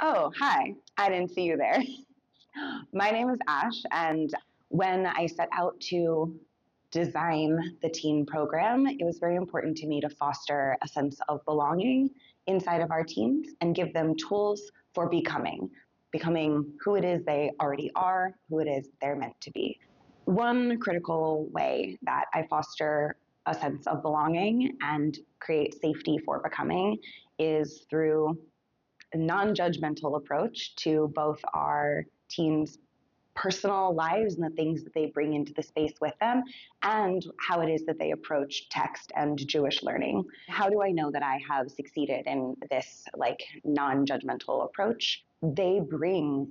Oh, hi. I didn't see you there. My name is Ash, and when I set out to design the teen program, it was very important to me to foster a sense of belonging inside of our teens and give them tools for becoming who it is they already are, who it is they're meant to be. One critical way that I foster a sense of belonging and create safety for becoming is through non-judgmental approach to both our teens' personal lives and the things that they bring into the space with them, and how it is that they approach text and Jewish learning. How do I know that I have succeeded in this non-judgmental approach? They bring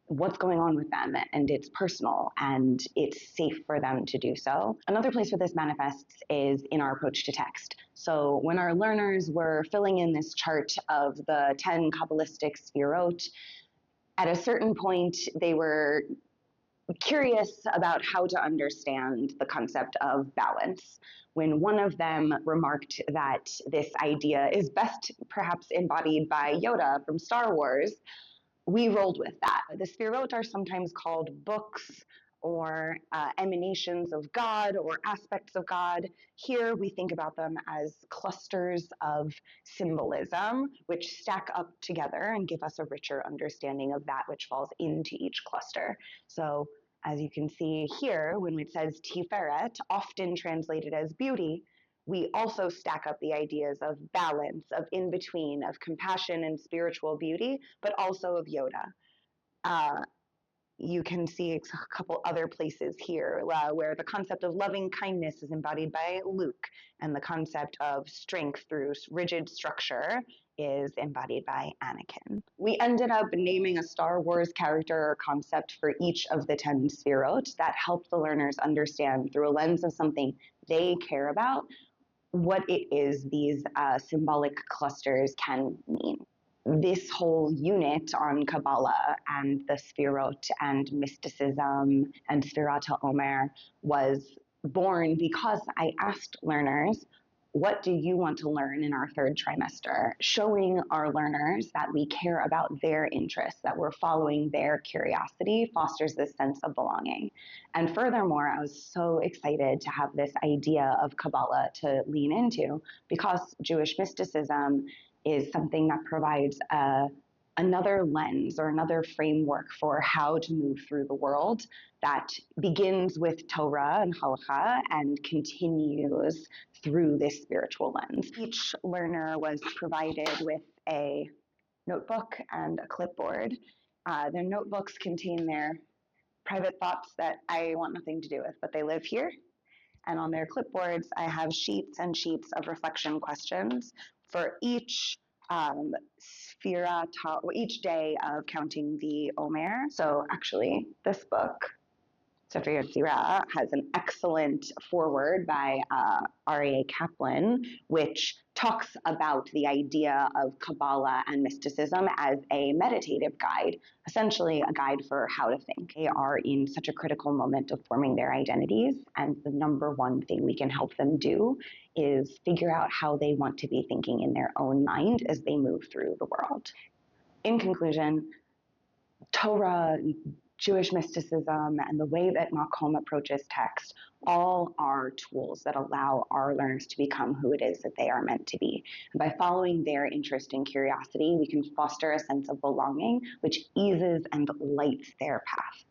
what's going on with them, and it's personal and it's safe for them to do so. Another place where this manifests is in our approach to text. So when our learners were filling in this chart of the 10 Kabbalistic Sfirot, at a certain point they were curious about how to understand the concept of balance. When one of them remarked that this idea is best perhaps embodied by Yoda from Star Wars, we rolled with that. The Sfirot are sometimes called books or emanations of God or aspects of God. Here we think about them as clusters of symbolism, which stack up together and give us a richer understanding of that which falls into each cluster. So as you can see here, when it says Tiferet, often translated as beauty, we also stack up the ideas of balance, of in between, of compassion and spiritual beauty, but also of Yoda. You can see a couple other places here where the concept of loving kindness is embodied by Luke, and the concept of strength through rigid structure is embodied by Anakin. We ended up naming a Star Wars character or concept for each of the 10 Sefirot that helped the learners understand through a lens of something they care about what it is these symbolic clusters can mean. This whole unit on Kabbalah and the Sfirot and mysticism and Sfirat HaOmer was born because I asked learners, what do you want to learn in our third trimester? Showing our learners that we care about their interests, that we're following their curiosity, fosters this sense of belonging. And furthermore, I was so excited to have this idea of Kabbalah to lean into because Jewish mysticism is something that provides another lens or another framework for how to move through the world that begins with Torah and Halacha and continues through this spiritual lens. Each learner was provided with a notebook and a clipboard. Their notebooks contain their private thoughts that I want nothing to do with, but they live here. And on their clipboards, I have sheets and sheets of reflection questions for each each day of counting the Omer. So actually, this book, Sefer Yetzirah, has an excellent foreword by R.A. Kaplan, which talks about the idea of Kabbalah and mysticism as a meditative guide, essentially a guide for how to think. They are in such a critical moment of forming their identities, and the number one thing we can help them do is figure out how they want to be thinking in their own mind as they move through the world. In conclusion, Torah, Jewish mysticism, and the way that Makom approaches text all are tools that allow our learners to become who it is that they are meant to be. And by following their interest and curiosity, we can foster a sense of belonging, which eases and lights their path.